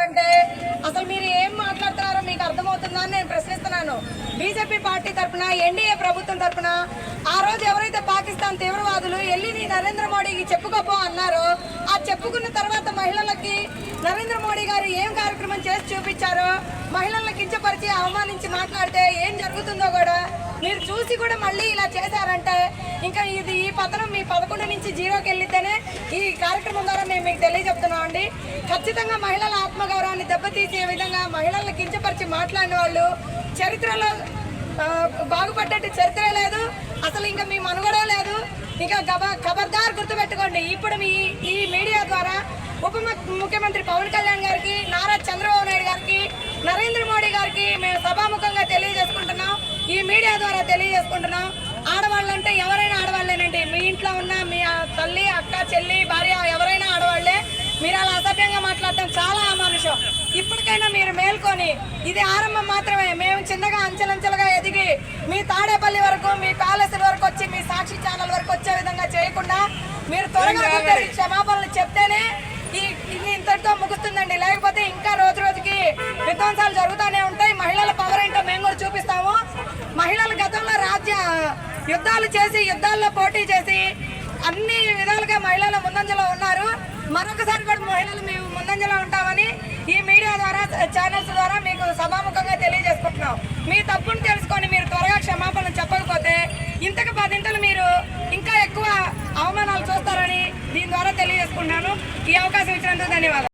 అంటే అసలు మీరు ఏం మాట్లాడుతున్నారో మీకు అర్థమవుతుందా అని నేను ప్రశ్నిస్తున్నాను. బీజేపీ పార్టీ తరఫున, ఎన్డీఏ ప్రభుత్వం తరఫున ఆ రోజు ఎవరైతే పాకిస్తాన్ తీవ్రవాదులు వెళ్ళి నరేంద్ర మోడీకి చెప్పుకోపో అన్నారో, ఆ చెప్పుకున్న తర్వాత మహిళలకి నరేంద్ర మోడీ గారు ఏం కార్యక్రమం చేసి చూపించారో, మహిళలను కించపరిచి అవమానించి మాట్లాడితే ఏం జరుగుతుందో కూడా మీరు చూసి కూడా మళ్ళీ ఇలా చేశారంటే ఇంకా ఇది ఈ పతనం మీ 11 నుంచి 0కి వెళ్ళితేనే ఈ కార్యక్రమం ద్వారా మేము మీకు తెలియజెప్తున్నాం అండి. ఖచ్చితంగా మహిళల ఆత్మగౌరవాన్ని దెబ్బతీసే విధంగా మహిళలను కించపరిచి మాట్లాడిన వాళ్ళు చరిత్రలో బాగుపడ్డట్టు చరిత్ర లేదు, అసలు ఇంకా మీ మనుగడ లేదు. ఇంకా ఖబర్దార్ గుర్తుపెట్టుకోండి. ఇప్పుడు ఈ మీడియా ద్వారా ఉప ముఖ్యమంత్రి పవన్ కళ్యాణ్ గారికి, నారా చంద్రబాబు నాయుడు గారికి, నరేంద్ర మోడీ గారికి మేము సభాముఖంగా తెలియజేసుకుంటున్నాం, ఈ మీడియా ద్వారా తెలియజేసుకుంటున్నాం. ఆడవాళ్ళంటే ఎవరైనా ఆడవాళ్ళేనండి. మీ ఇంట్లో ఉన్న మీ తల్లి, అక్క, చెల్లి, భార్య ఎవరైనా ఆడవాళ్లే. మీరు అలా అసభ్యంగా మాట్లాడటం చాలా అమానుషం. ఇప్పటికైనా మీరు మేల్కొని, ఇది ఆరంభం మాత్రమే. మేము చిన్నగా అంచెలంచెలుగా ఎదిగి మీ తాడేపల్లి వరకు, మీ ప్యాలెస్ వరకు వచ్చి, మీ సాక్షి ఛానల్ వరకు వచ్చే విధంగా చేయకుండా మీరు త్వరగా క్షమాపణలు చెప్తేనే ఇది ఇంతటితో ముగుస్తుందండి. లేకపోతే ఇంకా రోజు రోజుకి విధ్వంసాలు జరుగుతూనే ఉంటాయి. మహిళల పవర్ ఏంటో మేము కూడా చూపిస్తాము. మహిళలు గతంలో యుద్ధాలు చేసి, యుద్ధాల్లో పోటీ చేసి అన్ని విధాలుగా మహిళలు ముందంజలో ఉన్నారు. మరొకసారి కూడా మహిళలు మేము ముందంజలో ఉంటామని ఈ మీడియా ద్వారా, ఛానల్స్ ద్వారా మీకు సభాముఖంగా తెలియజేసుకుంటున్నాం. మీ తప్పును తెలుసుకొని మీరు త్వరగా క్షమాపణలు చెప్పకపోతే ఇంతకు 10 మీరు ఇంకా ఎక్కువ అవమానాలు చూస్తారని దీని ద్వారా తెలియజేసుకుంటున్నాను. ఈ అవకాశం ఇచ్చినందుకు ధన్యవాదాలు.